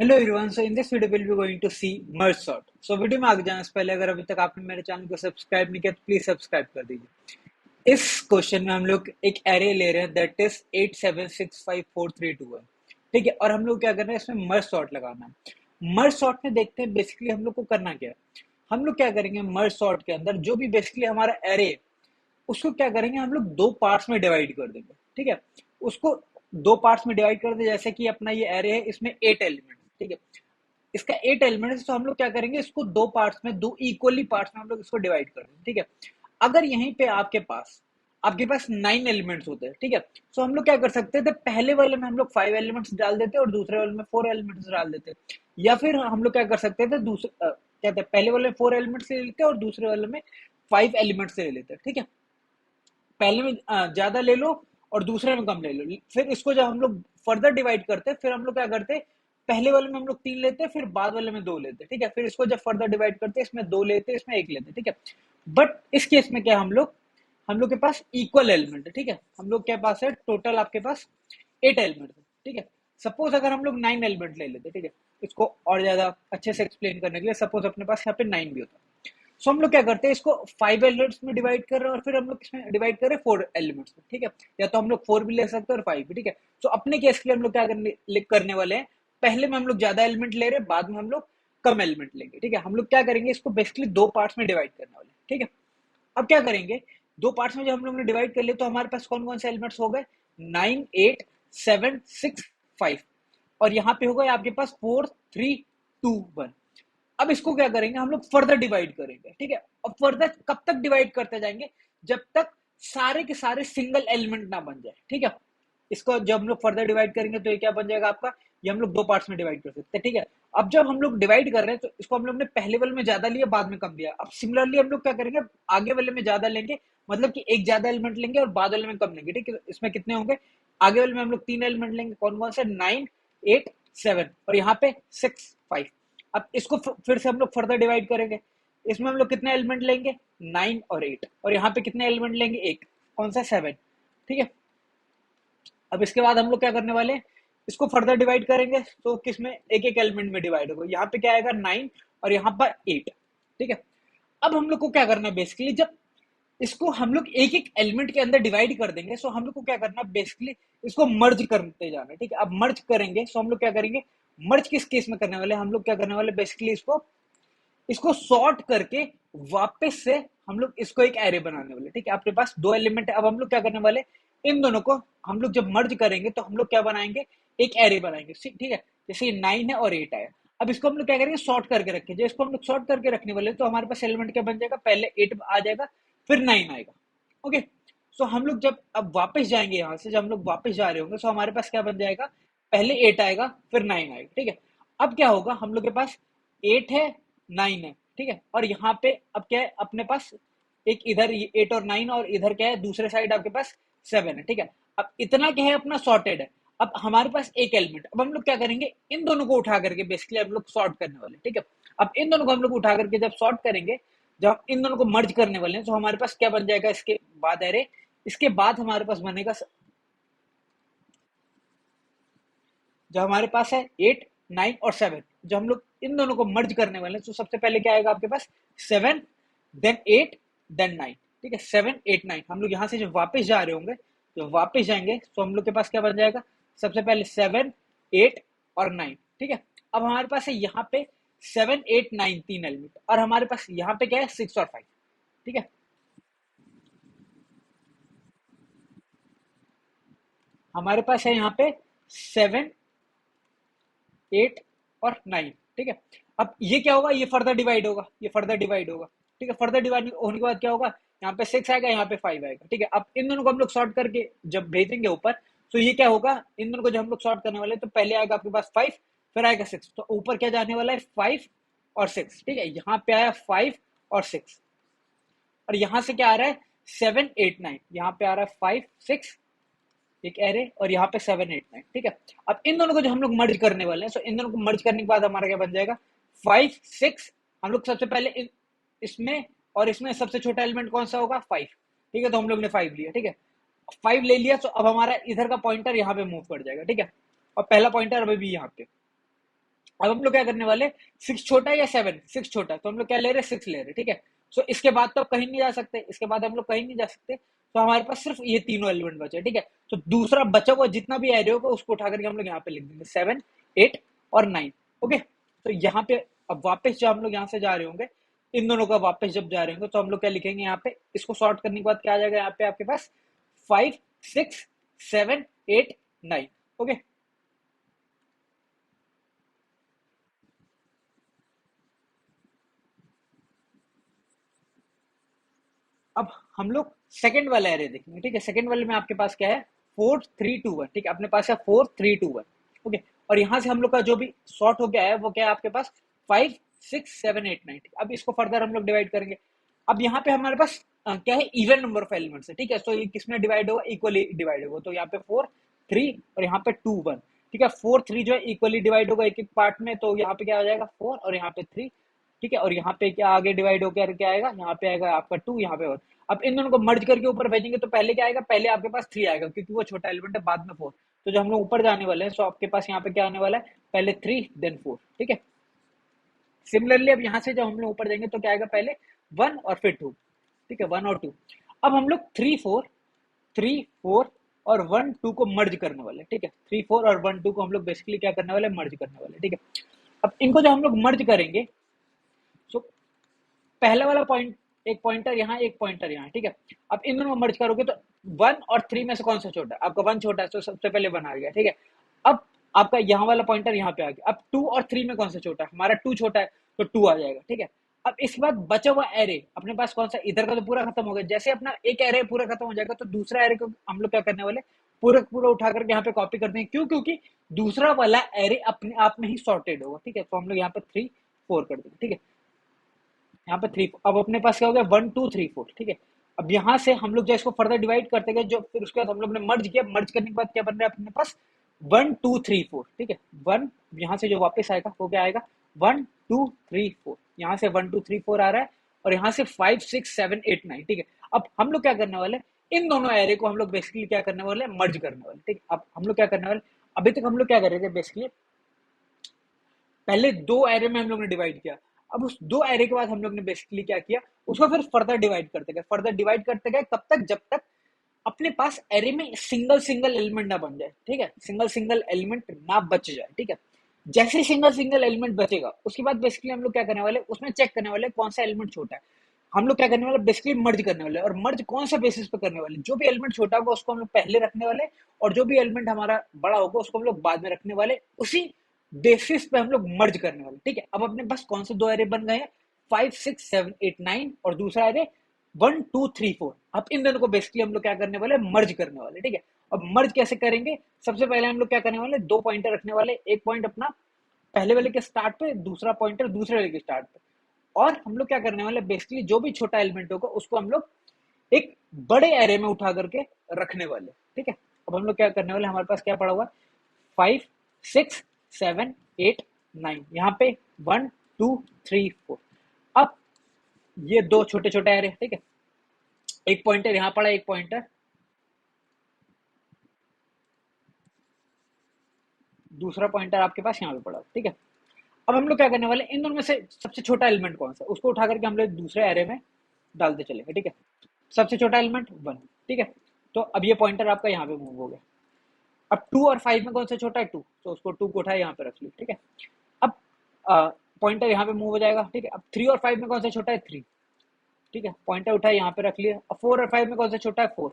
Hello everyone, so in this video will be going to see merge sort. So video में आगे जाने से पहले अगर अभी तक आपने मेरे चैनल को सब्सक्राइब नहीं किया तो प्लीज सब्सक्राइब कर दीजिए। इस क्वेश्चन में हम लोग एक एरे ले रहे हैं दैट इज 87654321। ठीक है, और हम लोग क्या कर रहे हैं, इसमें मर्ज सॉर्ट लगाना है। मर्ज सॉर्ट में देखते हैं बेसिकली हम लोग को करना क्या है। हम लोग क्या करेंगे, मर्ज सॉर्ट के अंदर जो भी बेसिकली हमारा एरे है उसको क्या करेंगे, हम लोग दो पार्ट्स में डिवाइड कर देंगे। ठीक है, उसको दो पार्ट्स में डिवाइड कर दे, जैसे कि अपना ये एरे है, इसमें 8 एलिमेंट। ठीक है, इसका 8 एलिमेंट है, तो हम लोग क्या करेंगे, इसको दो पार्ट्स में, दो इक्वली पार्ट्स में हम लोग इसको डिवाइड कर देंगे। ठीक है, अगर यहीं पे आपके पास 9 एलिमेंट्स होते हैं। ठीक है, तो हम लोग क्या कर सकते थे, पहले वाले में हम लोग 5 एलिमेंट्स डाल देते और दूसरे वाले में 4 एलिमेंट्स डाल देते। या फिर हम लोग क्या कर सकते थे, दूसरे क्या कहते हैं, पहले वाले में 4 एलिमेंट्स ले लेते और दूसरे वाले में 5 एलिमेंट्स ले लेते। ठीक है, पहले में ज्यादा ले लो और दूसरे में कम ले लो। फिर इसको जब हम लोग फर्दर डिवाइड करते हैं, फिर हम लोग क्या करते हैं, पहले वाले में हम लोग 3 लेते हैं, फिर बाद वाले में 2 लेते हैं। ठीक है, फिर इसको जब फर्दर डिवाइड करते हैं, इसमें 2 लेते हैं, इसमें 1 लेते हैं। ठीक है, बट इस केस में क्या, हम लोग के पास इक्वल एलिमेंट है। ठीक है, हम लोग के पास है टोटल, आपके पास 8 एलिमेंट है। ठीक है, सपोज अगर हम लोग 9 एलिमेंट ले लेते। ठीक है, इसको और ज्यादा अच्छे से एक्सप्लेन करने के लिए, सपोज अपने पास यहाँ पे 9 भी होता है। सो हम लोग क्या करते हैं, इसको 5 एलिमेंट्स में डिवाइड कर रहे हैं और फिर हम लोग इसमें डिवाइड कर रहे हैं 4 एलिमेंट्स में। ठीक है, या तो हम लोग 4 भी ले सकते हैं और 5 भी। ठीक है, तो अपने केस के लिए हम लोग क्या करने वाले हैं, पहले में हम लोग ज्यादा एलिमेंट ले रहे हैं, बाद में हम लोग कम एलिमेंट लेंगे। ठीक है, हम लोग क्या करेंगे, इसको बेसिकली दो पार्ट्स में डिवाइड करने वाले हैं। ठीक है, अब क्या करेंगे, दो पार्ट्स में जब हम लोग ने डिवाइड कर लिया, तो हमारे पास कौन कौन से एलिमेंट्स हो गए, 9, 8, 7, 6, 5। और यहाँ पे होगा आपके पास 4, 3, 2, 1। अब इसको क्या करेंगे, हम लोग फर्दर डिवाइड करेंगे। ठीक है, और फर्दर कब तक डिवाइड करते जाएंगे, जब तक सारे के सारे सिंगल एलिमेंट ना बन जाए। ठीक है, इसको जब हम लोग फर्दर डिवाइड करेंगे तो ये क्या बन जाएगा आपका, ये हम लोग दो पार्ट्स में डिवाइड कर सकते हैं। ठीक है, अब जब हम लोग डिवाइड कर रहे हैं तो इसको हम लोग ने पहले वाले में ज्यादा लिया, बाद में कम दिया। अब सिमिलरली हम लोग क्या करेंगे, आगे वाले में ज्यादा लेंगे, मतलब कि एक ज्यादा एलिमेंट लेंगे और बाद वाले में कम लेंगे। ठीक है, इसमें कितने होंगे, आगे वाले में हम लोग 3 एलिमेंट लेंगे, कौन कौन से, 9, 8, 7, और यहाँ पे 6, 5। अब इसको फिर से हम लोग फर्दर डिवाइड करेंगे, इसमें हम लोग कितने एलिमेंट लेंगे, 9 और 8, और यहाँ पे कितने एलिमेंट लेंगे, एक, कौन सा, 7। ठीक है, अब इसके बाद हम लोग क्या करने वाले हैं, इसको फर्दर डिवाइड करेंगे, तो किसमें, एक एक एलिमेंट में डिवाइड होगा। यहाँ पे क्या आएगा, 9 और यहाँ पर 8। ठीक है, अब हम लोग को क्या करना है, बेसिकली जब इसको हम लोग एक एक एलिमेंट के अंदर डिवाइड कर देंगे, सो हम लोग को क्या करना है, बेसिकली इसको मर्ज करते जाना है। ठीक है, अब मर्ज करेंगे, सो हम लोग क्या करेंगे, मर्ज किस केस में करने वाले, हम लोग क्या करने वाले, बेसिकली इसको इसको सॉर्ट करके वापस से हम लोग इसको एक एरे बनाने वाले। ठीक है, आपके पास दो एलिमेंट है, अब हम लोग क्या करने वाले, इन दोनों को हम लोग जब मर्ज करेंगे तो हम लोग क्या बनाएंगे, एक एरे बनाएंगे। ठीक है, जैसे ये 9 है और 8 है। अब इसको हम लोग क्या करेंगे, सॉर्ट करके रखेंगे। जब इसको हम लोग सॉर्ट करके रखने वाले तो हमारे पास एलिमेंट क्या बन जाएगा, पहले 8 आ जाएगा, फिर 9 आएगा। ओके, सो हम लोग जब अब वापस जाएंगे, यहाँ से जब हम लोग वापस जा रहे होंगे, तो हमारे पास क्या बन जाएगा, पहले 8 आएगा, फिर 9 आएगा। ठीक है, अब क्या होगा, हम लोग के पास 8 है, 9 है। ठीक है, और यहाँ पे अब क्या है, अपने पास एक इधर 8 और 9, और इधर क्या है, दूसरे साइड आपके पास 7 है। ठीक है, अब इतना क्या है, अपना सॉर्टेड है। अब हमारे पास एक एलिमेंट, अब हम लोग क्या करेंगे, इन दोनों को उठा करके बेसिकली हम लोग सॉर्ट करने वाले। ठीक है, अब इन दोनों को हम लोग उठा करके जब सॉर्ट करेंगे, जब हम इन दोनों को मर्ज करने वाले हैं, तो हमारे पास क्या बन जाएगा, इसके बाद एरे, इसके बाद हमारे पास बनेगा, जो हमारे पास है 8, 9 और 7, जो हम लोग इन दोनों को मर्ज करने वाले हैं, तो सबसे पहले क्या आएगा आपके पास, 7, देन 8, देन 9। ठीक है, 7, 8, 9, हम लोग यहाँ से जब वापस जा रहे होंगे, जब वापस जाएंगे तो हम लोग के पास क्या बन जाएगा, सबसे पहले 7, 8 और 9। ठीक है, अब हमारे पास है यहाँ पे 7, 8, 9 तीन एलिमेंट, और हमारे पास यहाँ पे क्या है, 6 और 5। ठीक है, हमारे पास है यहाँ पे 7, 8 और 9। ठीक है, अब ये क्या होगा, ये फर्दर डिवाइड होगा, ये फर्दर डिवाइड होगा। ठीक है, फर्दर डिवाइड होने के बाद क्या होगा, यहाँ पे 6 आएगा, यहाँ पे 5 आएगा। ठीक है, अब इन दोनों को हम लोग सॉर्ट करके जब भेजेंगे ऊपर, तो ये क्या होगा, इन दोनों को जब हम लोग सॉर्ट करने वाले हैं, तो पहले आएगा आपके पास 5, फिर आएगा 6, तो ऊपर क्या जाने वाला है, 5 और 6। ठीक है, यहाँ पे आया 5 और 6, और यहाँ से क्या आ रहा है, 7, 8, 9, यहाँ पे आ रहा है 5, 6, एक एरे, और यहाँ पे 7, 8, 9। ठीक है, अब इन दोनों को जो हम लोग मर्ज करने वाले हैं, सो इन दोनों को मर्ज करने के बाद हमारा क्या बन जाएगा, 5, 6। हम लोग सबसे पहले इसमें और इसमें सबसे छोटा एलिमेंट कौन सा होगा, 5। ठीक है, तो हम लोग ने 5 लिया। ठीक है, 5 ले लिया, तो अब हमारा इधर का पॉइंटर यहाँ पे मूव कर जाएगा। ठीक है, और पहला पॉइंटर अभी भी यहाँ पे, अब हम लोग क्या करने वाले, 6 छोटा है या 7, 6 छोटा, तो हम लोग क्या ले रहे हैं, 6 ले रहे हैं, ठीक है। सो इसके बाद तो अब कहीं नहीं जा सकते, इसके बाद हम लोग कहीं नहीं जा सकते, तो हमारे पास सिर्फ ये तीनों एलिमेंट बचे, ठीक है। तो दूसरा बचा हुआ जितना भी एरे होगा उसको उठा करके हम लोग यहाँ पे लिख देंगे 7, 8 और 9, ओके। तो यहाँ पे अब वापस जब हम लोग यहाँ से जा रहे होंगे, इन दोनों का वापस जब जा रहे होंगे, तो हम लोग क्या लिखेंगे यहाँ पे, इसको सॉर्ट करने के बाद क्या आ जाएगा यहाँ पे आपके पास, 5, 6, 7, 8, 9, ओके। अब हम लोग सेकंड वाला एरे देखेंगे, ठीक है। सेकंड वाले में आपके पास क्या है, 4, 3, 2, 1, ठीक है। अपने पास है 4, 3, 2, 1, ओके। और यहाँ से हम लोग का जो भी सॉर्ट हो गया है वो क्या है आपके पास, 5, 6, 7, 8, 9, ठीक। अब इसको फर्दर हम लोग डिवाइड करेंगे। अब यहाँ पे हमारे पास क्या है, इवन नंबर ऑफ एलिमेंट्स है, ठीक है। तो ये किसमें डिवाइड होगा, इक्वली डिवाइड होगा। तो यहाँ पे 4, 3 और यहाँ पे 2, 1, ठीक है। 4, 3 जो है इक्वली डिवाइड होगा एक एक पार्ट में, तो यहाँ पे क्या आ जाएगा 4 और यहाँ पे 3, ठीक है। और यहाँ पे क्या आगे डिवाइड होकर क्या आएगा, यहाँ पे आएगा आपका 2, यहाँ पे 1। अब इन दोनों को मर्ज करके ऊपर भेजेंगे तो पहले क्या आएगा, पहले आपके पास 3 आएगा क्योंकि वो छोटा एलिमेंट है, बाद में 4। तो जब हम लोग ऊपर जाने वाले हैं तो आपके पास यहाँ पे क्या आने वाला है, पहले 3 देन 4, ठीक है। सिमिलरली अब यहाँ से जब हम लोग ऊपर जाएंगे तो क्या आएगा, पहले 1 और फिर 2, ठीक है, 1 और 2। अब हम लोग 3, 4 और 1, 2 को मर्ज करने वाले, ठीक है। 3, 4 और 1, 2 को हम लोग बेसिकली क्या करने वाले, मर्ज करने वाले, ठीक है। अब इनको जब हम लोग मर्ज करेंगे, सो पहला वाला पॉइंट, एक पॉइंटर यहाँ एक पॉइंटर यहाँ, ठीक है। अब इन दोनों को मर्ज करोगे तो 1 और 3 में से कौन सा छोटा है, आपका 1 छोटा है, तो सबसे पहले 1 आ गया, ठीक है। अब आपका यहाँ वाला पॉइंटर यहाँ पे आ गया। अब 2 और 3 में कौन सा छोटा है, हमारा 2 छोटा है, तो 2 आ जाएगा, ठीक है। अब इसके बाद बचा हुआ एरे अपने पास कौन सा, इधर का तो पूरा खत्म हो गया। जैसे अपना एक एरे पूरा खत्म हो जाएगा तो दूसरा एरे को हम लोग क्या करने वाले, पूरा पूरा उठा करके यहाँ पे कॉपी कर देंगे। क्यों, क्योंकि दूसरा वाला एरे अपने आप में ही सॉर्टेड होगा, ठीक है। तो हम लोग यहाँ पे 3, 4 कर देंगे, ठीक है। यहाँ पे 3, अब अपने पास क्या हो गया, 1, 2, 3, 4, ठीक है। अब यहाँ से हम लोग जो इसको फर्दर डिवाइड करते गए, जो फिर उसके बाद हम लोग ने मर्ज किया, मर्ज करने के बाद क्या बन रहा है अपने पास, 1, 2, 3, 4, ठीक है। 1 यहाँ से जो वापस आएगा वो क्या आएगा, 1, 2, 3, 4, यहाँ से 1, 2, 3, 4 आ रहा है, और यहाँ से 5, 6, 7, 8, 9, ठीक है। अब हम लोग क्या करने वाले, इन दोनों एरे को हम लोग बेसिकली क्या करने वाले, मर्ज करने वाले, ठीक है। अब हम लोग क्या करने वाले, अभी तक हम लोग क्या कर रहे थे बेसिकली, पहले दो एरे में हम लोग ने डिवाइड किया। अब उस दो एरे के बाद हम लोग ने बेसिकली क्या किया, उसको फिर फर्दर डिवाइड करते गए, फर्दर डिवाइड करते गए, कब तक, जब तक अपने पास एरे में सिंगल सिंगल एलिमेंट ना बन जाए, ठीक है। सिंगल सिंगल एलिमेंट ना बच जाए, ठीक है। जैसे सिंगल सिंगल एलिमेंट बचेगा उसके बाद बेसिकली हम लोग क्या करने वाले, उसमें चेक करने वाले कौन सा एलिमेंट छोटा है। हम लोग क्या करने वाले, बेसिकली मर्ज करने वाले। और मर्ज कौन सा बेसिस पे करने वाले, जो भी एलिमेंट छोटा होगा उसको हम लोग पहले रखने वाले, और जो भी एलिमेंट हमारा बड़ा होगा उसको हम लोग बाद में रखने वाले। उसी बेसिस पे हम लोग मर्ज करने वाले, ठीक है। अब अपने पास कौन से दो एरे बन गए हैं, 5, 6, 7, 8, 9, और दूसरा एरे 1, 2, 3, 4। अब इन दोनों को बेसिकली हम लोग क्या करने वाले, मर्ज करने वाले, ठीक है। अब मर्ज कैसे करेंगे, सबसे पहले हम लोग क्या करने वाले, दो पॉइंटर रखने वाले, एक पॉइंट अपना पहले वाले के स्टार्ट पे, दूसरा पॉइंटर दूसरे वाले के स्टार्ट पे। और हम लोग क्या करने वाले, बेसिकली जो भी छोटा एलिमेंट होगा उसको हम लोग एक बड़े एरे में उठा करके रखने वाले, ठीक है। अब हम लोग क्या करने वाले, हमारे पास क्या पड़ा हुआ, 5, 6, 7, 8, 9, यहाँ पे 1, 2, 3, 4। अब ये दो छोटे छोटे एरे, ठीक है। एक पॉइंटर यहाँ पड़ा, एक पॉइंटर दूसरा पॉइंटर आपके पास यहाँ पे पड़ा, ठीक है। अब हम लोग क्या करने वाले, इन दोनों में से सबसे छोटा एलिमेंट कौन सा, उसको उठा करके हम लोग दूसरे एरे में डालते चलेंगे, ठीक है। सबसे छोटा एलिमेंट 1, ठीक है। तो अब ये पॉइंटर आपका यहाँ पे मूव हो गया। अब 2 और 5 में कौन सा छोटा है, 2, तो उसको 2 को उठाए यहाँ पे रख लिया, ठीक है। अब पॉइंटर यहाँ पे मूव हो जाएगा, ठीक है। अब 3 और 5 में कौन सा छोटा है, 3, ठीक है। पॉइंटर उठाए यहाँ पे रख लिया। अब 4 और 5 में कौन सा छोटा है, 4,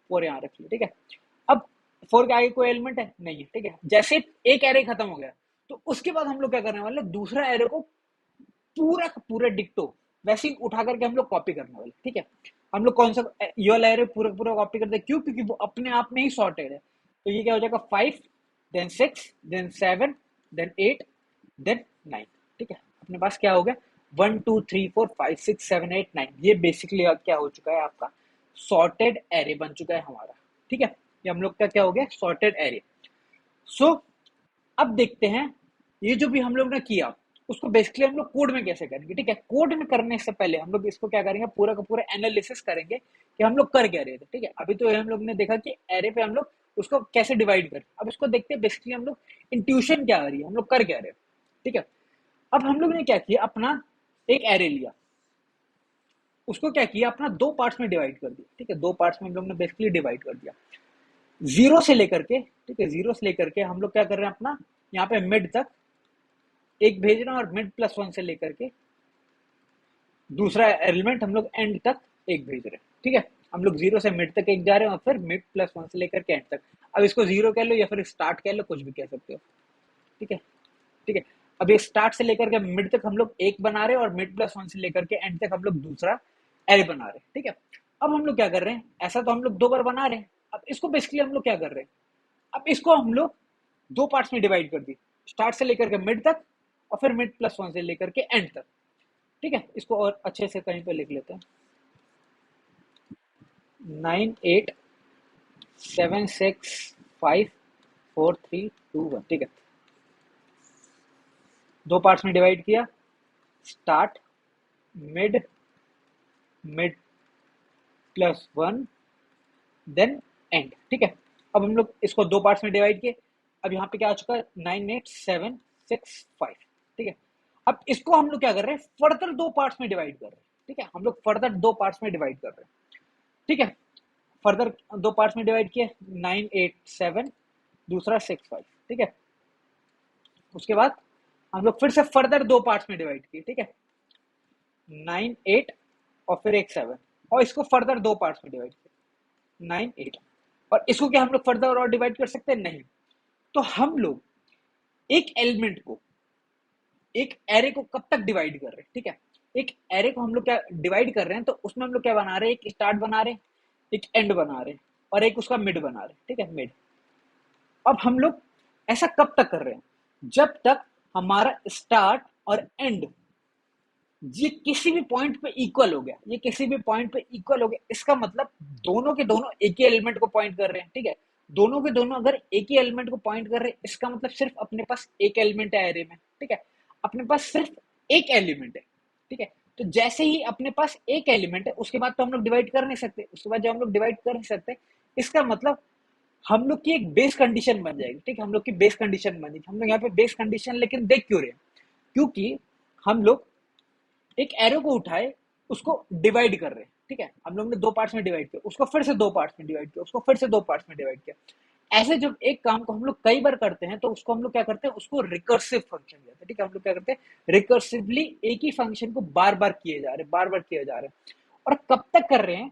4 यहाँ रख लिया, ठीक है। अब 4 के आगे कोई एलिमेंट है नहीं है, ठीक है। जैसे एक एरे खत्म हो गया तो उसके बाद हम लोग क्या करने वाले, दूसरा एरे को पूरा का पूरा डिक्टो वैसे ही उठा करके हम लोग कॉपी करने वाले, ठीक है। हम लोग कौन सा ये वाला एरे पूरा पूरा कॉपी करते हैं, क्यों, क्योंकि वो अपने आप में ही सॉर्टेड है। तो ये क्या हो जाएगा, 5, then 6, then 7, then 8, then 9, ठीक है। अपने पास क्या हो गया, 1, 2, 3, 4, 5, 6, 7, 8, 9, ये बेसिकली क्या हो चुका है, आपका सॉर्टेड एरे बन चुका है हमारा, ठीक है। ये हम लोग का क्या हो गया, सॉर्टेड एरे। सो अब देखते हैं, ये जो भी हम लोग ने किया उसको बेसिकली हम लोग कोड में कैसे करेंगे, ठीक है। कोड में करने से पहले हम लोग इसको क्या करेंगे, पूरा का पूरा एनालिसिस करेंगे कि हम लोग कर क्या रहे थे, ठीक है। अभी तो हम लोग ने देखा कि एरे पे हम लोग उसको कैसे डिवाइड करें। अब इसको देखते हैं बेसिकली हम लोग इंट्यूशन क्या आ रही है, हम लोग कर क्या रहे हैं। ठीक है। अब हम लोग ने क्या किया, अपना एक एरे लिया, उसको क्या किया, अपना दो पार्ट्स में डिवाइड कर दिया। ठीक है, दो पार्ट्स में हम लोग ने बेसिकली डिवाइड कर दिया, जीरो से लेकर के, ठीक है, जीरो से लेकर के हम लोग क्या कर रहे हैं, अपना यहाँ पे मिड तक एक भेज रहे हैं, और मिड प्लस वन से लेकर के दूसरा एलिमेंट हम लोग एंड तक एक भेज रहे हैं। ठीक है, हम लोग जीरो से मिड तक एक जा रहे हैं, और फिर मिड प्लस वन से लेकर के एंड तक। अब इसको जीरो कह लो या फिर स्टार्ट कह लो, कुछ भी कह सकते हो। ठीक है, ठीक है। अब ये स्टार्ट से लेकर के मिड तक हम लोग एक बना रहे हैं, और मिड प्लस वन से लेकर के एंड तक हम लोग दूसरा एरे बना रहे हैं। ठीक है, अब हम लोग क्या कर रहे हैं, ऐसा तो हम लोग दो बार बना रहे हैं, अब इसको बेसिकली हम लोग क्या कर रहे हैं, अब इसको हम लोग दो पार्ट्स में डिवाइड कर दी, स्टार्ट से लेकर के मिड तक, और फिर मिड प्लस वन से लेकर के एंड तक। ठीक है, इसको और अच्छे से कहीं पे लिख लेते हैं, 9, 8, 7, 6, 5, 4, 3, 2, 1। ठीक है, दो पार्ट्स में डिवाइड किया, start, mid, mid plus one, then end. ठीक है, अब हम लोग इसको दो पार्ट्स में डिवाइड किए, अब यहाँ पे क्या आ चुका है, 9, 8, 7, 6, 5। ठीक है, अब इसको हम लोग क्या कर रहे हैं, फर्दर दो पार्ट्स में डिवाइड कर रहे हैं। ठीक है, हम लोग फर्दर दो पार्ट्स में डिवाइड कर रहे हैं। ठीक है, फर्दर दो पार्ट्स में डिवाइड किए, 9, 8, 7, दूसरा 6, 5। ठीक है, उसके बाद हम लोग फिर से फर्दर दो पार्ट्स में डिवाइड किए। ठीक है, 9, 8, और फिर एक 7, और इसको फर्दर दो पार्ट्स में डिवाइड किया, 9, 8, और इसको क्या हम लोग फर्दर और डिवाइड कर सकते हैं, नहीं। तो हम लोग एक एलिमेंट को, एक एरे को कब तक डिवाइड कर रहे हैं, ठीक है, एक एरे को हम लोग क्या डिवाइड कर रहे हैं, तो उसमें हम लोग क्या बना रहे हैं, एक स्टार्ट बना रहे हैं, एक एंड बना रहे हैं, और एक उसका मिड बना रहे हैं। ठीक है, मिड। अब हम लोग ऐसा कब तक कर रहे हैं, जब तक हमारा स्टार्ट और एंड ये किसी भी पॉइंट पे इक्वल हो गया, ये किसी भी पॉइंट पे इक्वल हो गया, इसका मतलब दोनों के दोनों एक ही एलिमेंट को पॉइंट कर रहे हैं। ठीक है, दोनों के दोनों अगर एक ही एलिमेंट को पॉइंट कर रहे हैं, इसका मतलब सिर्फ अपने पास एक एलिमेंट है एरे में। ठीक है, अपने पास सिर्फ एक एलिमेंट है। ठीक है, तो जैसे ही अपने पास एक एलिमेंट है, उसके बाद तो हम लोग डिवाइड कर नहीं सकते, उसके बाद जब हम लोग डिवाइड कर नहीं सकते, इसका मतलब हम लोग की एक बेस कंडीशन बन जाएगी। ठीक है, हम लोग की बेस कंडीशन बनेगी। हम लोग यहाँ पे बेस कंडीशन लेकिन देख क्यों रहे हैं, क्योंकि हम लोग एक एरो को उठाए, उसको डिवाइड कर रहे हैं। ठीक है, हम लोग ने दो पार्ट्स में डिवाइड किया, उसको फिर से दो पार्ट्स में डिवाइड किया, उसको फिर से दो पार्ट्स में डिवाइड किया। ऐसे जब एक काम को हम लोग कई बार करते हैं, तो उसको हम लोग क्या करते हैं, उसको रिकर्सिव फंक्शन कहते हैं। ठीक है, हम लोग क्या करते हैं, रिकर्सिवली एक ही फंक्शन को बार बार किए जा रहे हैं, बार बार किए जा रहे हैं। और कब तक कर रहे हैं,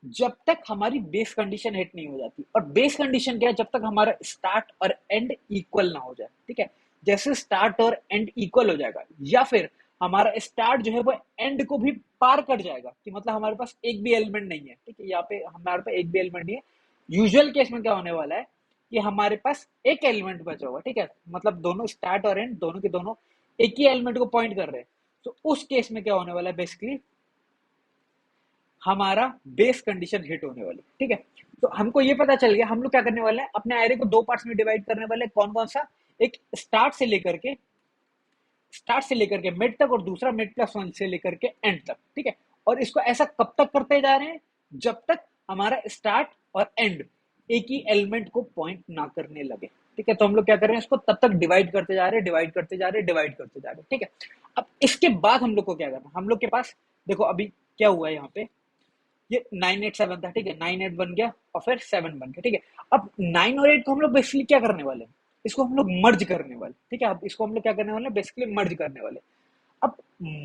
जब तक हमारी बेस कंडीशन हिट नहीं हो जाती। और बेस कंडीशन क्या है, जब तक हमारा स्टार्ट और एंड इक्वल ना हो जाए। ठीक है, जैसे स्टार्ट और एंड इक्वल हो जाएगा, या फिर हमारा स्टार्ट जो है वो एंड को भी पार कर जाएगा, कि मतलब हमारे पास एक भी एलिमेंट नहीं है। ठीक है, यहाँ पे हमारे पास एक भी एलिमेंट नहीं है। यूजुअल केस में क्या होने वाला है, कि हमारे पास एक एलिमेंट बचा हुआ। ठीक है, मतलब दोनों स्टार्ट और एंड दोनों के दोनों एक ही एलिमेंट को पॉइंट कर रहे हैं। तो उस केस में क्या होने वाला है, बेसिकली हमारा बेस कंडीशन हिट होने वाली। ठीक है, तो हमको ये पता चल गया, हम लोग क्या करने वाले हैं, अपने एरे को दो पार्ट्स में डिवाइड करने वाले हैं। कौन कौन सा, एक स्टार्ट से लेकर के मिड तक, और दूसरा मिड प्लस वन से लेकर के एंड तक। ठीक है, और इसको ऐसा कब तक करते जा रहे हैं, जब तक हमारा स्टार्ट और एंड एक ही एलिमेंट को पॉइंट ना करने लगे। ठीक है, तो हम लोग क्या कर रहे हैं, इसको तब तक डिवाइड करते जा रहे हैं, डिवाइड करते जा रहे हैं, डिवाइड करते जा रहे हैं। ठीक है, अब इसके बाद हम लोग को क्या करना है, हम लोग के पास देखो अभी क्या हुआ है, यहाँ पे ये 9, 8, 7 था। ठीक है, 9, 8 बन गया, और फिर 7 बन गया। ठीक है, अब 9 और 8 को हम लोग बेसिकली क्या करने वाले हैं, इसको हम लोग मर्ज करने वाले। ठीक है, अब इसको हम लोग क्या करने वाले हैं, बेसिकली मर्ज करने वाले। अब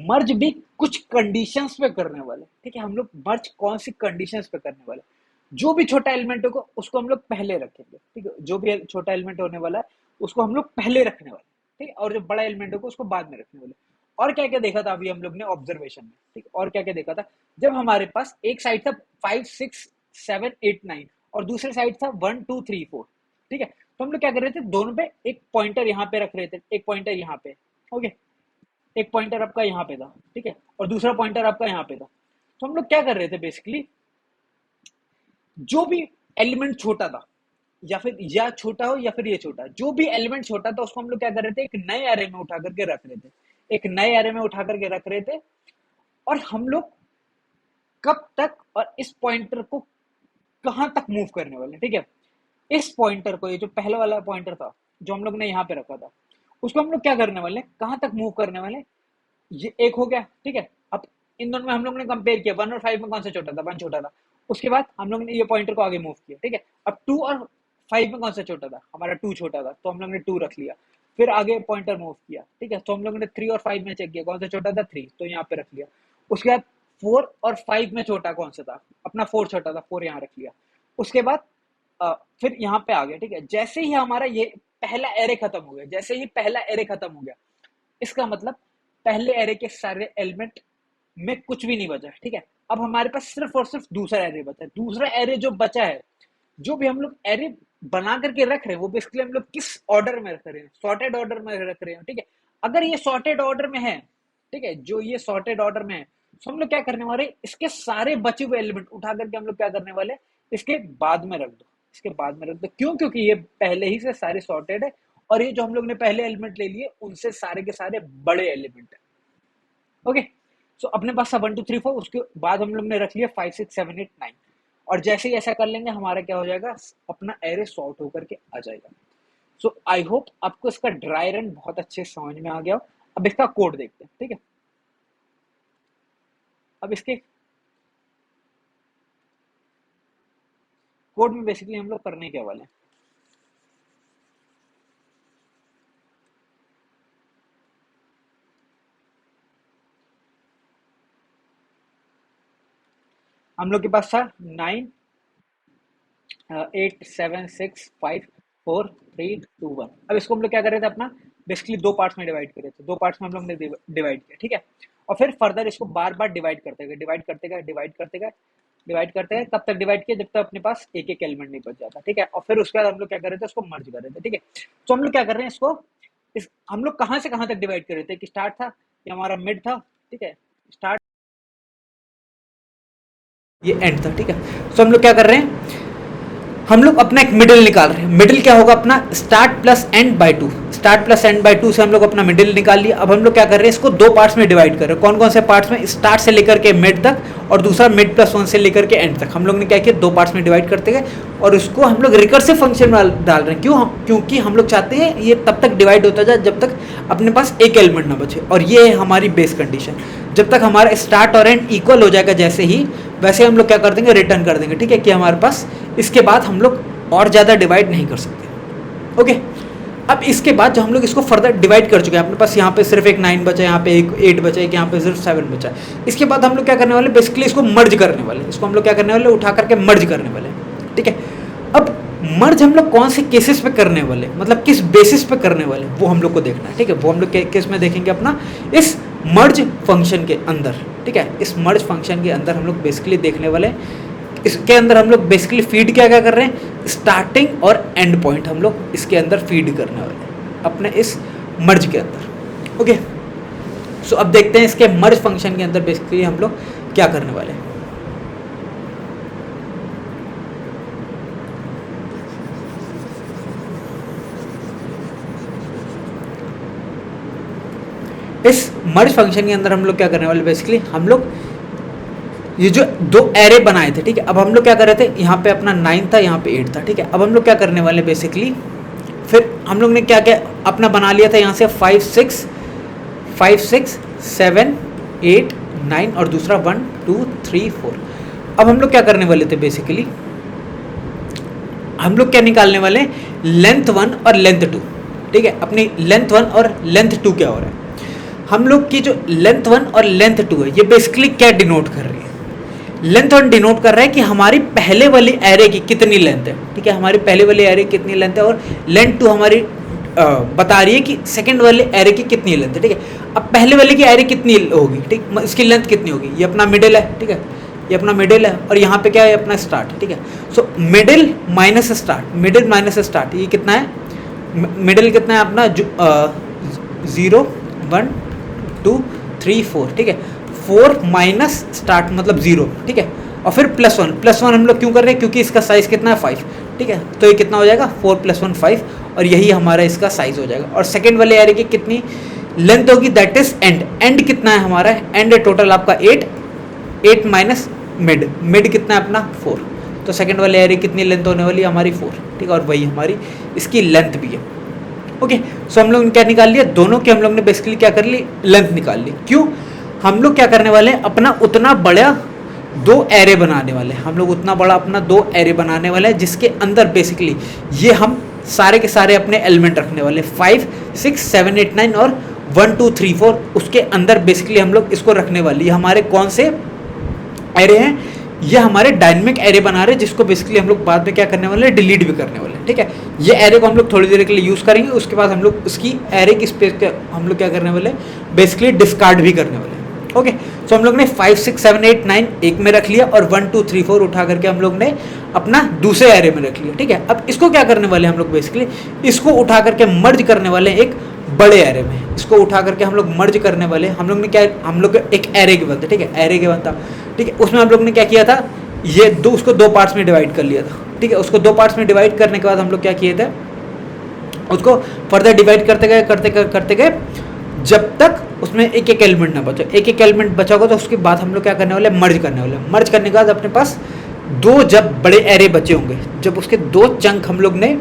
मर्ज भी कुछ कंडीशंस पे करने वाले। ठीक है, हम लोग मर्ज कौन सी कंडीशंस पे करने वाले, जो भी छोटा एलिमेंट होगा उसको हम लोग पहले रखेंगे। ठीक है, जो भी छोटा एलिमेंट होने वाला है उसको हम लोग पहले रखने वाले। ठीक है, और जो बड़ा एलिमेंट होगा उसको बाद में रखने वाले। और क्या क्या देखा था अभी हम लोग ने ऑब्जर्वेशन में, ठीक, और क्या क्या देखा था, जब हमारे पास एक साइड था 5, 6, 7, 8, 9, और दूसरे साइड था 1, 2, 3, 4। ठीक है, तो हम लोग क्या कर रहे थे, दोनों पे एक पॉइंटर यहाँ पे रख रहे थे, एक पॉइंटर यहाँ पे। ओके, एक पॉइंटर आपका यहाँ पे था। ठीक है, और दूसरा पॉइंटर आपका यहाँ पे था। तो हम लोग क्या कर रहे थे, बेसिकली जो भी एलिमेंट छोटा था, या फिर या छोटा हो या फिर ये छोटा, जो भी एलिमेंट छोटा था उसको हम लोग क्या कर रहे थे, एक नए एरे में उठा करके रख रहे थे, एक नए एरे में उठा करके रख रहे थे। और हम लोग कब तक और इस पॉइंटर को कहां तक मूव करने वाले। ठीक है, इस पॉइंटर को, ये जो पहले वाला पॉइंटर था जो हम लोग ने यहाँ पे रखा था, उसको हम लोग क्या करने वाले हैं, कहाँ तक मूव करने वाले हैं, ये एक हो गया, ठीक है। अब इन दोनों में हम लोग ने कंपेयर किया, 1 और 5 में कौन सा छोटा था, 1 छोटा था। उसके बाद हम लोग ने ये पॉइंटर को आगे मूव किया, ठीक है। अब 2 और 5 में कौन सा छोटा था, हमारा 2 छोटा था, तो हम लोग ने 2 रख लिया। फिर आगे पॉइंटर मूव किया, ठीक है। तो हम लोग ने 3 और 5 में चेक किया कौन सा छोटा था, 3, तो यहाँ पे रख लिया। उसके बाद 4 और 5 में छोटा कौन सा था, अपना 4 छोटा था, 4 यहाँ रख लिया। उसके बाद फिर यहाँ पे आ गया, ठीक है। जैसे ही हमारा ये पहला एरे खत्म हो गया, जैसे ही पहला एरे खत्म हो गया, इसका मतलब पहले एरे के सारे एलिमेंट में कुछ भी नहीं बचा, ठीक है। अब हमारे पास सिर्फ और सिर्फ दूसरा एरे बचा है। दूसरा एरे जो बचा है, जो भी हम लोग एरे बना करके रख रहे हैं, वो बेसिकली हम लोग किस ऑर्डर में रख रहे हैं, सॉर्टेड ऑर्डर में रख रहे हैं, ठीक है। अगर ये सॉर्टेड ऑर्डर में है, ठीक है, जो ये सॉर्टेड ऑर्डर में है, तो हम लोग क्या करने वाले, इसके सारे बचे हुए एलिमेंट उठा करके हम लोग क्या करने वाले, इसके बाद में रख दो, इसके बाद में रख दो। क्यों, क्योंकि ये पहले ही से सारे सॉर्टेड है, और ये जो हम लोग ने पहले एलिमेंट ले लिए, उनसे सारे के सारे बड़े एलिमेंट है। ओके, सो अपने पास था 1 2 3 4, उसके बाद हम लोग ने रख लिया 5 6 7 8 9, और जैसे ही ऐसा कर लेंगे, हमारा क्या हो जाएगा, अपना एरे सॉर्ट होकर के आ जाएगा। सो आई होप आपको इसका ड्राई रन बहुत अच्छे समझ में आ गया हो। अब इसका कोड देखते हैं, ठीक है। अब इसके कोड में बेसिकली हम लोग करने क्या वाले हैं, हम लोग के पास था 9 8 7 6 5 4 3 2 1। अब इसको हम लोग क्या कर रहे थे, अपना बेसिकली दो पार्ट्स में डिवाइड कर रहे थे, दो पार्ट्स में हम लोग ने डिवाइड किया, ठीक है। और फिर फर्दर इसको बार बार डिवाइड करते गए, डिवाइड करते गए, डिवाइड करते गए, डिवाइड करते गए, तब तक डिवाइड किया जब तक अपने पास एक एक एलिमेंट नहीं बच जाता, ठीक है। और फिर उसके बाद हम लोग क्या कर रहे थे, उसको मर्ज कर रहे थे, ठीक है। तो हम लोग क्या कर रहे हैं, इसको हम लोग कहाँ से कहाँ तक डिवाइड कर रहे थे, कि स्टार्ट था, ये हमारा मिड था, ठीक है, स्टार्ट, ये एंड था, ठीक है। तो हम लोग क्या कर रहे हैं, हम लोग अपना एक मिडिल निकाल रहे हैं। मिडिल क्या होगा, अपना start plus end by 2, start plus end by 2 से हम लोग अपना मिडिल निकाल लिया। अब हम लोग क्या कर रहे हैं, इसको दो पार्ट्स में डिवाइड कर रहे हैं। कौन कौन से पार्ट्स में, स्टार्ट से लेकर के मिड तक, और दूसरा मिड प्लस 1 से लेकर के एंड तक। हम लोग ने क्या किया, दो पार्ट्स में डिवाइड करते गए, और उसको हम लोग रिकर्सिव फंक्शन में डाल रहे हैं। क्यों, क्योंकि हम लोग चाहते हैं ये तब तक डिवाइड होता जाए जब तक अपने पास एक एलिमेंट ना बचे, और ये है हमारी बेस कंडीशन। जब तक हमारा स्टार्ट और एंड इक्वल हो जाएगा, जैसे ही वैसे हम लोग क्या कर देंगे, रिटर्न कर देंगे, ठीक है, कि हमारे पास इसके बाद हम लोग और ज़्यादा डिवाइड नहीं कर सकते। ओके, अब इसके बाद जो हम लोग इसको फर्दर डिवाइड कर चुके हैं, अपने पास यहाँ पे सिर्फ एक 9 बचा है, यहाँ पे एक 8 बचा है, यहाँ पे सिर्फ 7 बचा है। इसके बाद हम लोग क्या करने वाले, बेसिकली इसको मर्ज करने वाले, इसको हम लोग क्या करने वाले, उठा करके मर्ज करने वाले, ठीक है। अब मर्ज हम लोग कौन से केसेस पे करने वाले, मतलब किस बेसिस पे करने वाले, वो हम लोग को देखना है, ठीक है। वो हम लोग केस में देखेंगे अपना इस मर्ज फंक्शन के अंदर, ठीक है। इस मर्ज फंक्शन के अंदर हम लोग बेसिकली देखने वाले, इसके अंदर हम लोग बेसिकली फीड क्या क्या कर रहे हैं, स्टार्टिंग और एंड पॉइंट हम लोग इसके अंदर फीड करने वाले हैं अपने इस मर्ज के अंदर। ओके, सो अब देखते हैं इसके मर्ज फंक्शन के अंदर बेसिकली हम लोग क्या करने वाले हैं। इस मर्ज फंक्शन के अंदर हम लोग क्या करने वाले, बेसिकली हम लोग ये जो दो एरे बनाए थे, ठीक है। अब हम लोग क्या कर रहे थे, यहाँ पे अपना 9 था, यहाँ पे 8 था, ठीक है। अब हम लोग क्या करने वाले, बेसिकली फिर हम लोग ने क्या क्या अपना बना लिया था, यहाँ से 5 6 7 8 9, और दूसरा 1 2 3 4। अब हम लोग क्या करने वाले थे, बेसिकली हम लोग क्या निकालने वाले, लेंथ 1 और लेंथ 2, ठीक है। अपनी लेंथ 1 और लेंथ 2 क्या हो रहा है, हम लोग की जो लेंथ 1 और लेंथ 2 है, ये बेसिकली क्या डिनोट कर रही है, लेंथ 1 डिनोट कर रहा है कि हमारी पहले वाली एरे की कितनी लेंथ है, ठीक है, हमारी पहले वाली एरे की कितनी लेंथ है, और लेंथ 2 हमारी बता रही है कि सेकंड वाले एरे की कितनी लेंथ है, ठीक है। अब पहले वाले की एरे कितनी होगी, ठीक, इसकी लेंथ कितनी होगी, ये अपना मिडिल है, ठीक है, ये अपना मिडिल है, और यहाँ पे क्या है, अपना स्टार्ट, ठीक है। So middle minus start, middle minus start, ये कितना है, मिडिल कितना है अपना, 0 1 2 3 4, ठीक है। 4 माइनस स्टार्ट मतलब 0, ठीक है, और फिर +1 हम लोग क्यों कर रहे हैं, क्योंकि इसका साइज कितना है, 5, ठीक है। तो ये कितना हो जाएगा, 4 + 1 5, और यही हमारा इसका साइज हो जाएगा। और सेकंड वाले एरे की कितनी लेंथ होगी, दैट इज एंड कितना है हमारा, एंड टोटल आपका 8 माइनस मिड कितना है अपना 4, तो सेकंड वाले एरे कितनी लेंथ होने वाली है हमारी 4, ठीक है, और वही हमारी इसकी लेंथ भी है। ओके, सो हम लोग ने क्या निकाल लिया, दोनों की हम लोग ने बेसिकली क्या कर ली, लेंथ निकाल ली। क्यों, हम लोग क्या करने वाले हैं, अपना उतना बड़ा दो एरे बनाने वाले हैं, हम लोग उतना बड़ा अपना दो एरे बनाने वाले हैं जिसके अंदर बेसिकली ये हम सारे के सारे अपने एलिमेंट रखने वाले, 5 6 7 8 9 और 1 2 3 4 उसके अंदर बेसिकली हम लोग इसको रखने वाले। ये हमारे कौन से एरे हैं, ये हमारे डायनेमिक एरे बना रहे हैं जिसको बेसिकली हम लोग बाद में क्या करने वाले हैं, डिलीट भी करने वाले हैं। ठीक है, ये एरे को हम लोग थोड़ी देर के लिए यूज़ करेंगे, उसके बाद हम लोग उसकी एरे की स्पेस के हम लोग क्या करने वाले हैं, बेसिकली डिस्कार्ड भी करने वाले हैं। ओके, सो हम लोग ने 5 6 7 8 9 एक में रख लिया और 1 2 3 4 उठा करके हम लोग ने अपना दूसरे एरे में रख लिया। ठीक है, अब इसको क्या करने वाले हैं हम लोग, बेसिकली इसको उठा करके मर्ज करने वाले हैं एक बड़े एरे में। इसको उठा करके हम लोग मर्ज करने वाले, हम लोग ने क्या, हम लोग एक एरे के बनता, ठीक है, एरे के बनता, ठीक है, उसमें हम लोग ने क्या किया था, ये दो उसको दो पार्ट्स में डिवाइड कर लिया था। ठीक है, उसको दो पार्ट्स में डिवाइड करने के बाद हम लोग क्या किए थे, उसको फर्दर डिवाइड करते गए जब तक उसमें एक एक एलिमेंट ना बचा, एक एक एलिमेंट बचा होगा तो उसके बाद हम लोग क्या करने वाले, मर्ज करने वाले। मर्ज करने के बाद अपने पास दो जब बड़े एरे बचे होंगे, जब उसके दो चंक हम लोग ने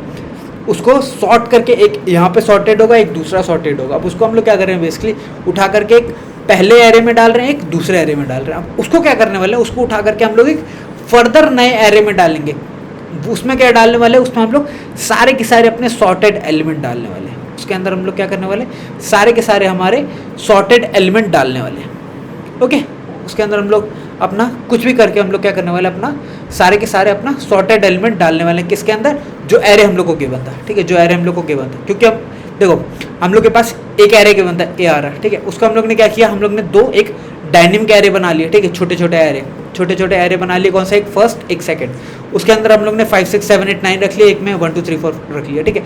उसको सॉर्ट करके, एक यहाँ पे सॉर्टेड होगा, एक दूसरा सॉर्टेड होगा। अब उसको हम लोग क्या कर रहे हैं, बेसिकली उठा करके एक पहले एरे में डाल रहे हैं, एक दूसरे एरे में डाल रहे हैं। अब उसको क्या करने वाले हैं, उसको उठा करके हम लोग एक फर्दर नए एरे में डालेंगे। उसमें क्या डालने वाले हैं, उसमें हम लोग सारे के सारे अपने सॉर्टेड एलिमेंट डालने वाले हैं। उसके अंदर हम लोग क्या करने वाले, सारे के सारे हमारे सॉर्टेड एलिमेंट डालने वाले हैं। ओके, उसके अंदर हम लोग अपना कुछ भी करके हम लोग क्या करने वाले, अपना सारे के सारे अपना सॉर्टेड एलिमेंट डालने वाले हैं। किसके अंदर, जो एरे हम लोग को गिवन था। ठीक है, जो एरे हम लोग को गिवन था, क्योंकि हम देखो हम लोग के पास एक एरे गिवन था ए आर। ठीक है, उसको हम लोग ने क्या किया, हम लोग ने दो एक डायनेमिक एरे बना लिए। ठीक है, छोटे छोटे एरे बना लिए। कौन सा, एक फर्स्ट एक सेकंड। उसके अंदर हम लोग ने 5 6 7 8 9 रख लिया, एक में 1 2 3 4 रख लिया। ठीक है,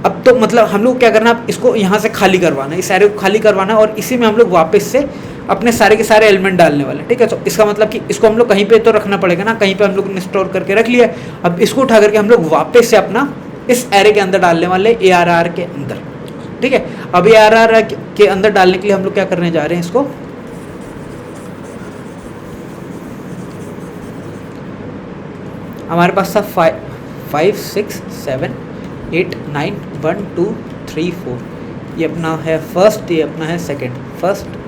अब तो मतलब हम लोग क्या करना, इसको यहाँ से खाली करवाना, इस एरे को खाली करवाना और इसी में हम लोग वापस से अपने सारे के सारे एलिमेंट डालने वाले। ठीक है, तो इसका मतलब कि इसको हम लोग कहीं पे तो रखना पड़ेगा ना, कहीं पे हम लोग ने स्टोर करके रख लिया। अब इसको उठा करके हम लोग वापस से अपना इस एरे के अंदर डालने वाले, ए आर आर के अंदर। ठीक है, अब ए आर आर के अंदर डालने के लिए हम लोग क्या करने जा रहे हैं, इसको हमारे पास था 5 6 7 8 9 1 2 3 4, ये अपना है फर्स्ट, ये अपना है सेकंड, फर्स्ट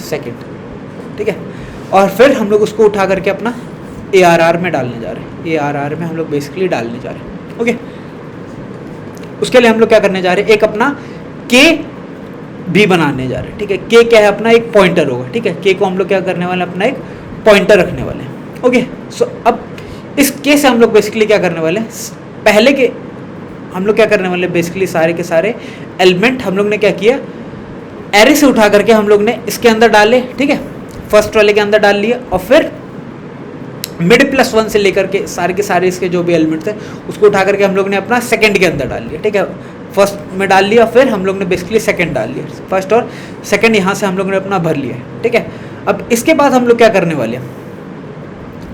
सेकंड। ठीक है, और फिर हम लोग उसको उठा करके अपना ए आर आर में डालने जा रहे हैं। ए आर आर में हम लोग बेसिकली डालने जा रहे हैं। ओके, उसके लिए हम लोग क्या करने जा रहे हैं, एक अपना के भी बनाने जा रहे हैं। ठीक है, के क्या है, अपना एक पॉइंटर होगा। ठीक है, के को हम लोग क्या करने वाले, अपना एक पॉइंटर रखने वाले हैं। ओके, सो अब इस के से हम लोग बेसिकली क्या करने वाले हैं, पहले के हम लोग क्या करने वाले, बेसिकली सारे के सारे एलिमेंट हम लोग ने क्या किया, एरे से उठा करके हम लोग ने इसके अंदर डाले। ठीक है, फर्स्ट वाले के अंदर डाल लिए और फिर मिड +1 से लेकर के सारे इसके जो भी एलिमेंट थे उसको उठा करके हम लोग ने अपना सेकंड के अंदर डाल लिया। ठीक है, फर्स्ट में डाल लिया, फिर हम लोग ने बेसिकली सेकंड डाल लिया, फर्स्ट और सेकंड यहाँ से हम लोग ने अपना भर लिया। ठीक है, अब इसके बाद हम लोग क्या करने वाले हैं,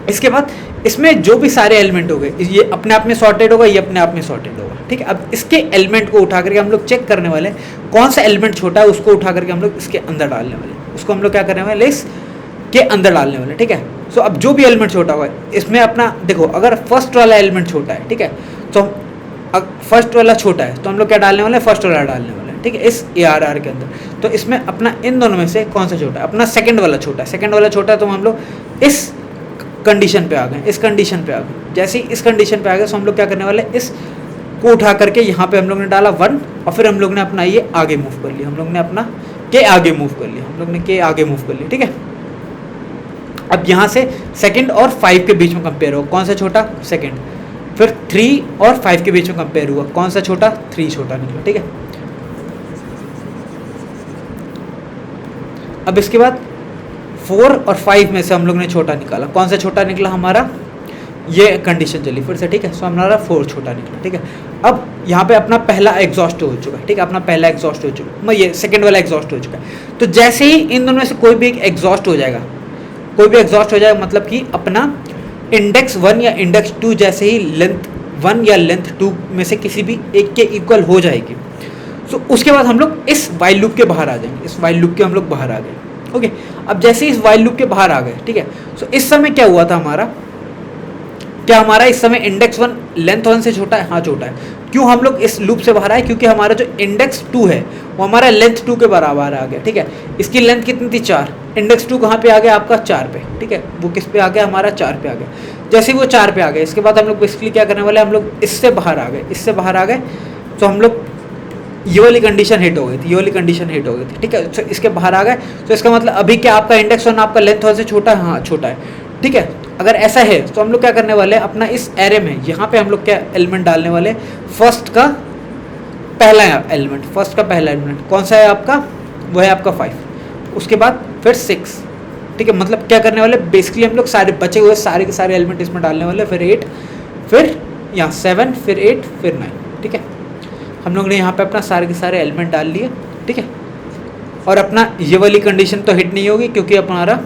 इसके बाद इसमें जो भी सारे एलिमेंट हो गए, ये अपने आप में सॉर्टेड होगा, ये अपने आप में सॉर्टेड होगा। ठीक है, अब इसके एलिमेंट को उठा करके हम लोग चेक करने वाले हैं कौन सा एलिमेंट छोटा है, उसको उठा करके हम लोग इसके अंदर डालने वाले, उसको हम लोग क्या करने वाले, इसके अंदर डालने वाले। ठीक है, सो अब जो भी एलिमेंट छोटा हुआ है इसमें अपना देखो, अगर फर्स्ट वाला एलिमेंट छोटा है, ठीक है, तो फर्स्ट वाला छोटा है तो हम लोग क्या डालने वाले हैं, फर्स्ट वाला डालने वाले हैं। ठीक है, इस ए आर आर के अंदर। तो इसमें अपना इन दोनों में से कौन सा छोटा है, अपना सेकंड वाला छोटा है। सेकंड वाला छोटा है तो हम लोग इस कंडीशन पे आ गए, इस कंडीशन पे आ गए। जैसे ही इस कंडीशन पे आ गए तो हम लोग क्या करने वाले, इस को उठा करके यहाँ पे हम लोग ने डाला 1 और फिर हम लोग ने अपना ये आगे मूव कर लिया, हम लोग ने अपना के आगे मूव कर लिया, हम लोग ने के आगे मूव कर लिया। ठीक है, अब यहाँ से सेकंड और 5 के बीच में कंपेयर होगा, कौन सा छोटा, सेकंड। फिर 3 और 5 के बीच में कंपेयर हुआ, कौन सा छोटा, 3 छोटा निकला। ठीक है, अब इसके बाद 4 और 5 में से हम लोग ने छोटा निकाला, कौन सा छोटा निकला हमारा, ये कंडीशन चली फिर से। ठीक है, सो हमारा 4 छोटा निकला। ठीक है, अब यहाँ पे अपना पहला एग्जॉस्ट हो चुका है। ठीक है, अपना पहला एग्जॉस्ट हो चुका है, ये सेकंड वाला एग्जॉस्ट हो चुका है। तो जैसे ही इन दोनों में से कोई भी एक एग्जॉस्ट हो जाएगा, कोई भी एग्जॉस्ट हो जाएगा, मतलब कि अपना इंडेक्स 1 या इंडेक्स 2 जैसे ही लेंथ 1 या लेंथ 2 में से किसी भी एक के इक्वल हो जाएगी, तो उसके बाद हम लोग इस वाइल लूप के बाहर आ जाएंगे, इस वाइल लूप के हम लोग बाहर आ गए। ओके, अब जैसे इस वाइल लूप के बाहर आ गए, ठीक है, सो इस समय क्या हुआ था हमारा, क्या हमारा इस समय इंडेक्स 1 लेंथ 1 से छोटा है? हाँ छोटा है। क्यों हम लोग इस लूप से बाहर आए? क्योंकि हमारा जो इंडेक्स 2 है वो हमारा लेंथ 2 के बराबर आ गया, ठीक है। इसकी लेंथ कितनी थी? 4। इंडेक्स 2 कहाँ पे आ गया आपका? 4 पे, ठीक है। वो किस पे आ गया? हमारा 4 पे आ गया। जैसे ही वो 4 पे आ गया, इसके बाद हम लोग बेसिकली क्या करने वाले, हम लोग इससे बाहर आ गए, इससे बाहर आ गए तो हम लोग ये वाली कंडीशन हिट हो गई थी, ये वाली कंडीशन हिट हो गई थी, ठीक है। तो इसके बाहर आ गए तो इसका मतलब अभी क्या आपका इंडेक्स 1 आपका लेंथ 1 से छोटा है? हाँ छोटा है, ठीक है। अगर ऐसा है तो हम लोग क्या करने वाले हैं, अपना इस एरे में यहाँ पे हम लोग क्या एलिमेंट डालने वाले, फर्स्ट का पहला एलिमेंट, फर्स्ट का पहला एलिमेंट कौन सा है आपका? वो है आपका 5। उसके बाद फिर 6, ठीक है। मतलब क्या करने वाले, बेसिकली हम लोग सारे बचे हुए सारे के सारे एलिमेंट इसमें डालने वाले, फिर 8, फिर यहाँ 7, फिर 8, फिर 9, ठीक है। हम लोग ने यहाँ पे अपना सारे के सारे एलिमेंट डाल लिए, ठीक है। और अपना ये वाली कंडीशन तो हिट नहीं होगी क्योंकि हमारा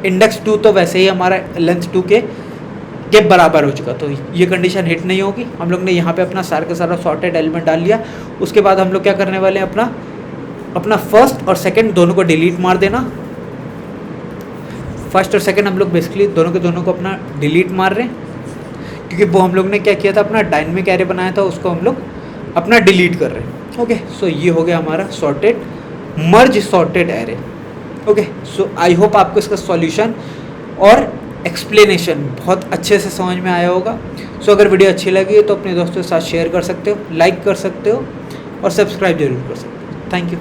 इंडेक्स 2 तो वैसे ही हमारा लेंथ 2 के बराबर हो चुका, तो ये कंडीशन हिट नहीं होगी। हम लोग ने यहाँ पे अपना सारा का सारा सॉर्टेड एलिमेंट डाल लिया। उसके बाद हम लोग क्या करने वाले हैं, अपना फर्स्ट और सेकंड दोनों को डिलीट मार देना। फर्स्ट और सेकंड हम लोग बेसिकली दोनों के दोनों को अपना डिलीट मार रहे हैं क्योंकि वो हम लोग ने क्या किया था, अपना डायनेमिक एरे बनाया था, उसको हम लोग अपना डिलीट कर रहे हैं। ओके, सो ये हो गया हमारा sorted merge sorted array. Okay, so I hope आपको इसका सॉल्यूशन और एक्सप्लेनेशन बहुत अच्छे से समझ में आया होगा। सो अगर वीडियो अच्छी लगी तो अपने दोस्तों के साथ शेयर कर सकते हो, लाइक कर सकते हो और सब्सक्राइब जरूर कर सकते हो। Thank you.